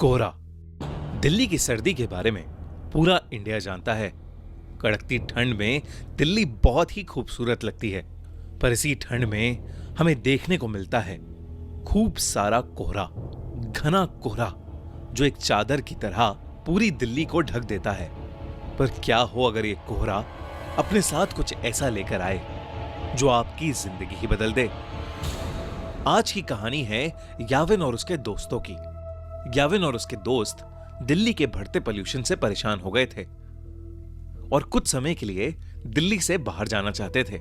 कोहरा दिल्ली की सर्दी के बारे में पूरा इंडिया जानता है। कड़कती ठंड में दिल्ली बहुत ही खूबसूरत लगती है, पर इसी ठंड में हमें देखने को मिलता है खूब सारा कोहरा, घना कोहरा जो एक चादर की तरह पूरी दिल्ली को ढक देता है। पर क्या हो अगर ये कोहरा अपने साथ कुछ ऐसा लेकर आए जो आपकी जिंदगी ही बदल दे। आज की कहानी है याविन और उसके दोस्तों की। याविन और उसके दोस्त दिल्ली के बढ़ते पोल्यूशन से परेशान हो गए थे और कुछ समय के लिए दिल्ली से बाहर जाना चाहते थे।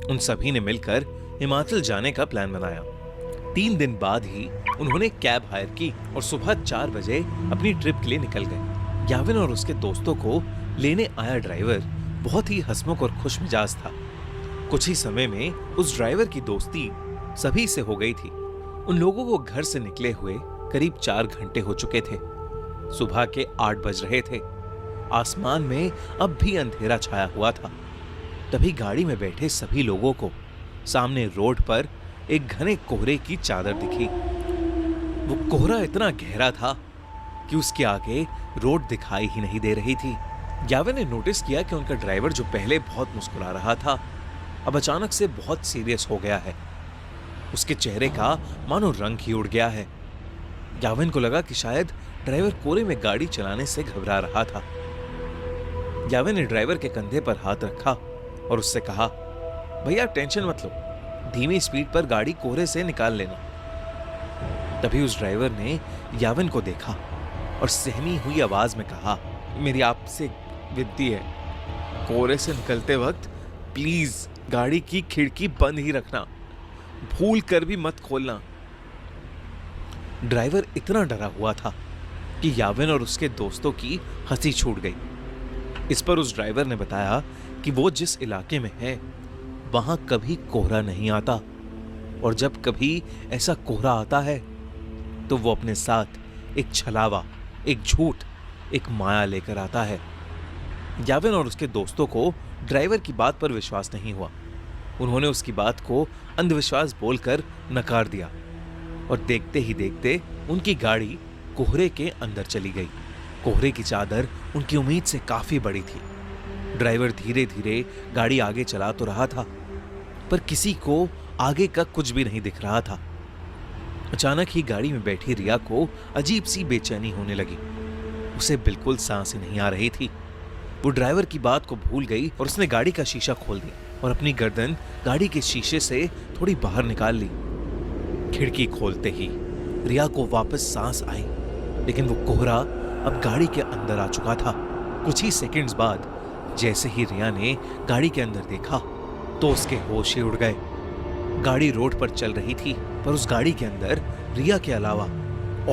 उन सभी ने मिलकर हिमाचल जाने का प्लान बनाया। 3 दिन बाद ही उन्होंने कैब हायर की और सुबह 4 बजे अपनी ट्रिप के लिए निकल गए। याविन और उसके दोस्तों को लेने आया ड्राइवर बहुत ही हंसमुख और खुश मिजाज था। कुछ ही समय में उस ड्राइवर की दोस्ती सभी से हो गई थी। उन लोगों को घर से निकले हुए करीब 4 घंटे हो चुके थे। सुबह के 8 बज रहे थे। आसमान में अब भी अंधेरा छाया हुआ था। तभी गाड़ी में बैठे सभी लोगों को सामने रोड पर एक घने कोहरे की चादर दिखी। वो कोहरा इतना गहरा था कि उसके आगे रोड दिखाई ही नहीं दे रही थी। याविन ने नोटिस किया कि उनका ड्राइवर जो पहले बहुत मुस्कुरा रहा था, अब अचानक से बहुत सीरियस हो गया है। उसके चेहरे का मानो रंग ही उड़ गया है। याविन को लगा कि शायद ड्राइवर कोहरे में गाड़ी चलाने से घबरा रहा था। याविन ने ड्राइवर के कंधे पर हाथ रखा और उससे कहा, भैया टेंशन मत लो, धीमी स्पीड पर गाड़ी कोहरे से निकाल लेना। तभी उस ड्राइवर ने याविन को देखा और सहमी हुई आवाज में कहा, मेरी आपसे विनती है, कोहरे से निकलते वक्त प्लीज गाड़ी की खिड़की बंद ही रखना, भूल कर भी मत खोलना। ड्राइवर इतना डरा हुआ था कि याविन और उसके दोस्तों की हंसी छूट गई। इस पर उस ड्राइवर ने बताया कि वो जिस इलाके में है वहां कभी कोहरा नहीं आता और जब कभी ऐसा कोहरा आता है तो वो अपने साथ एक छलावा, एक झूठ, एक माया लेकर आता है। याविन और उसके दोस्तों को ड्राइवर की बात पर विश्वास नहीं हुआ। उन्होंने उसकी बात को अंधविश्वास बोलकर नकार दिया और देखते ही देखते उनकी गाड़ी कोहरे के अंदर चली गई। कोहरे की चादर उनकी उम्मीद से काफी बड़ी थी। ड्राइवर धीरे धीरे गाड़ी आगे चला तो रहा था, पर किसी को आगे का कुछ भी नहीं दिख रहा था। अचानक ही गाड़ी में बैठी रिया को अजीब सी बेचैनी होने लगी। उसे बिल्कुल सांस ही नहीं आ रही थी। वो ड्राइवर की बात को भूल गई और उसने गाड़ी का शीशा खोल दिया और अपनी गर्दन गाड़ी के शीशे से थोड़ी बाहर निकाल ली। खिड़की खोलते ही रिया को वापस सांस आई, लेकिन वो कोहरा अब गाड़ी के अंदर आ चुका था। कुछ ही सेकंड्स बाद जैसे ही रिया ने गाड़ी के अंदर देखा तो उसके होश ही उड़ गए। गाड़ी रोड पर चल रही थी, पर उस गाड़ी के अंदर रिया के अलावा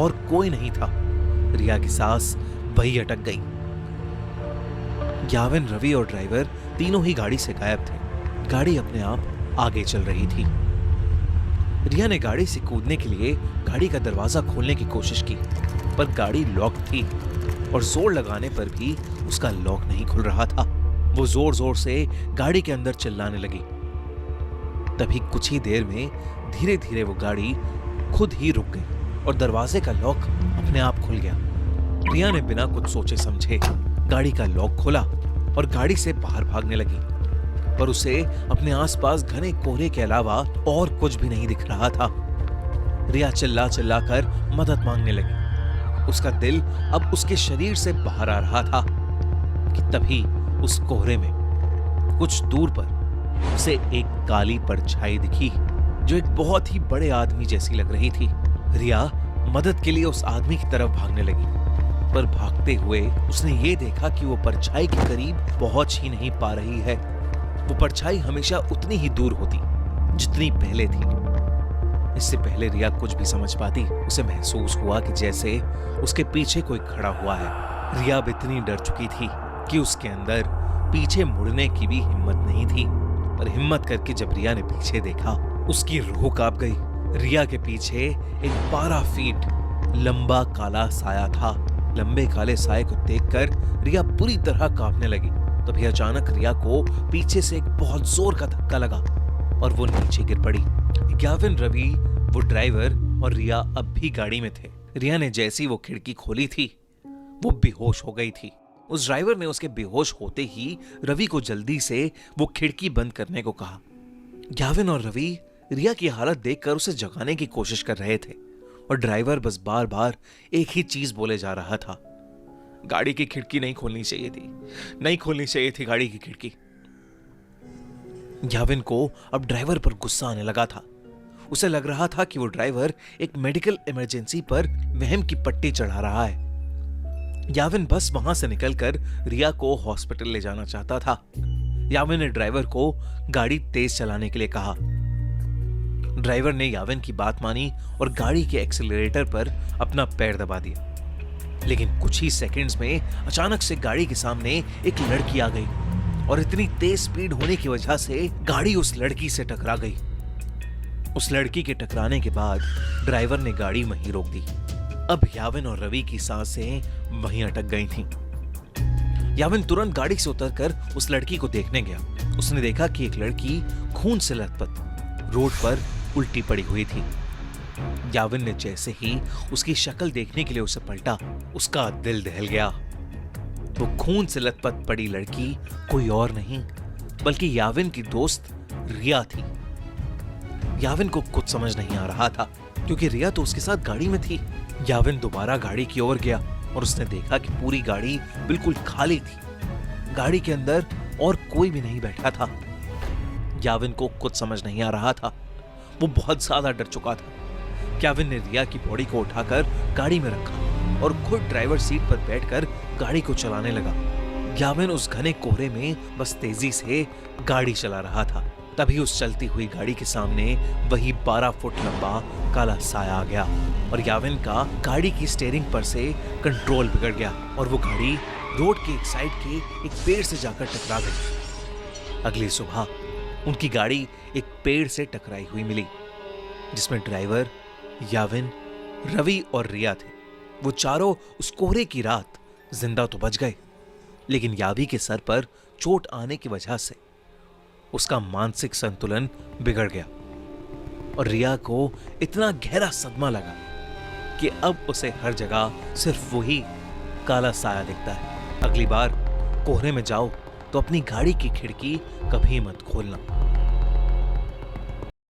और कोई नहीं था। रिया की सांस वही अटक गई। याविन, रवि और ड्राइवर तीनों ही गाड़ी से गायब थे। गाड़ी अपने आप आगे चल रही थी। रिया ने गाड़ी से कूदने के लिए गाड़ी का दरवाजा खोलने की कोशिश की, पर गाड़ी लॉक थी और जोर लगाने पर भी उसका लॉक नहीं खुल रहा था। वो जोर जोर से गाड़ी के अंदर चिल्लाने लगी। तभी कुछ ही देर में धीरे धीरे वो गाड़ी खुद ही रुक गई और दरवाजे का लॉक अपने आप खुल गया। रिया ने बिना कुछ सोचे समझे गाड़ी का लॉक खोला और गाड़ी से बाहर भागने लगी, पर उसे अपने आसपास घने कोहरे के अलावा और कुछ भी नहीं दिख रहा था। रिया चिल्ला चिल्ला कर मदद मांगने लगी। उसका दिल अब उसके शरीर से बाहर आ रहा था कि तभी उस कोहरे में कुछ दूर पर उसे एक काली परछाई दिखी जो एक बहुत ही बड़े आदमी जैसी लग रही थी। रिया मदद के लिए उस आदमी की तरफ भागने लगी, पर भागते हुए उसने ये देखा कि वो परछाई के करीब पहुंच ही नहीं पा रही है। वो परछाई हमेशा उतनी ही दूर होती जितनी पहले थी। इससे पहले रिया कुछ भी समझ पाती, उसे महसूस हुआ कि जैसे उसके पीछे कोई खड़ा हुआ है। रिया अब इतनी डर चुकी थी कि उसके अंदर पीछे मुड़ने की भी हिम्मत नहीं थी। पर हिम्मत करके जब रिया ने पीछे देखा, उसकी रूह कांप गई। रिया के पीछे एक 12 फीट लंबा काला साया था। लंबे काले साए को देखकर रिया बुरी तरह कांपने लगी। तभी अचानक रिया को पीछे से एक बहुत जोर का धक्का लगा और वो नीचे गिर पड़ी। याविन, रवि, वो ड्राइवर और रिया अब भी गाड़ी में थे। रिया ने जैसी वो खिड़की खोली थी, वो बेहोश हो गई थी। उस ड्राइवर ने उसके बेहोश होते ही रवि को जल्दी से वो खिड़की बंद करने को कहा। याविन और रवि रिया की हालत देखकर उसे जगाने की कोशिश कर रहे थे और ड्राइवर बस बार बार एक ही चीज बोले जा रहा था, गाड़ी की खिड़की नहीं खोलनी चाहिए थी, नहीं खोलनी चाहिए थी गाड़ी की खिड़की। याविन को अब ड्राइवर पर गुस्सा आने लगा था। उसे लग रहा था कि वो ड्राइवर एक मेडिकल इमरजेंसी पर वहम की पट्टी चढ़ा रहा है। याविन बस वहां से निकलकर रिया को हॉस्पिटल ले जाना चाहता था। याविन ने ड्राइवर को गाड़ी तेज चलाने के लिए कहा। ड्राइवर ने याविन की बात मानी और गाड़ी के एक्सीलरेटर पर अपना पैर दबा दिया। लेकिन कुछ ही सेकंड्स में अचानक से गाड़ी के सामने एक लड़की आ गई और इतनी तेज स्पीड होने की वजह से गाड़ी उस लड़की से टकरा गई। उस लड़की के टकराने के बाद ड्राइवर ने गाड़ी वहीं रोक दी। अब याविन और रवि की सांसें वहीं अटक गई थीं। याविन तुरंत गाड़ी से उतरकर उस लड़की को देखने गया। उसने देखा कि एक लड़की खून से लथपथ रोड पर उल्टी पड़ी हुई थी। याविन ने जैसे ही उसकी शक्ल देखने के लिए उसे पलटा, उसका दिल दहल गया। वो खून से लथपथ पड़ी लड़की कोई और नहीं बल्कि याविन की दोस्त रिया थी। याविन को कुछ समझ नहीं आ रहा था क्योंकि रिया तो उसके साथ गाड़ी में थी। याविन दोबारा गाड़ी की ओर गया और उसने देखा कि पूरी गाड़ी बिल्कुल खाली थी। गाड़ी के अंदर और कोई भी नहीं बैठा था। याविन को कुछ समझ नहीं आ रहा था। वो बहुत ज्यादा डर चुका था। याविन ने रिया की बॉडी को उठाकर गाड़ी में रखा और खुद ड्राइवर सीट पर बैठकर गाड़ी को चलाने लगा। याविन उस घने कोहरे में बस तेजी से गाड़ी चला रहा था। तभी उस चलती हुई गाड़ी के सामने वही 12 फुट लंबा काला साया आ गया और याविन का गाड़ी की स्टीयरिंग पर से कंट्रोल बिगड़ गया और वो गाड़ी रोड के एक साइड के एक पेड़ से जाकर टकरा गई। अगली सुबह उनकी गाड़ी एक पेड़ से टकराई हुई मिली जिसमें ड्राइवर, याविन, रवि और रिया थे। वो चारों उस कोहरे की रात जिंदा तो बच गए, लेकिन यावी के सर पर चोट आने की वजह से उसका मानसिक संतुलन बिगड़ गया और रिया को इतना गहरा सदमा लगा कि अब उसे हर जगह सिर्फ वही काला साया दिखता है। अगली बार कोहरे में जाओ तो अपनी गाड़ी की खिड़की कभी मत खोलना।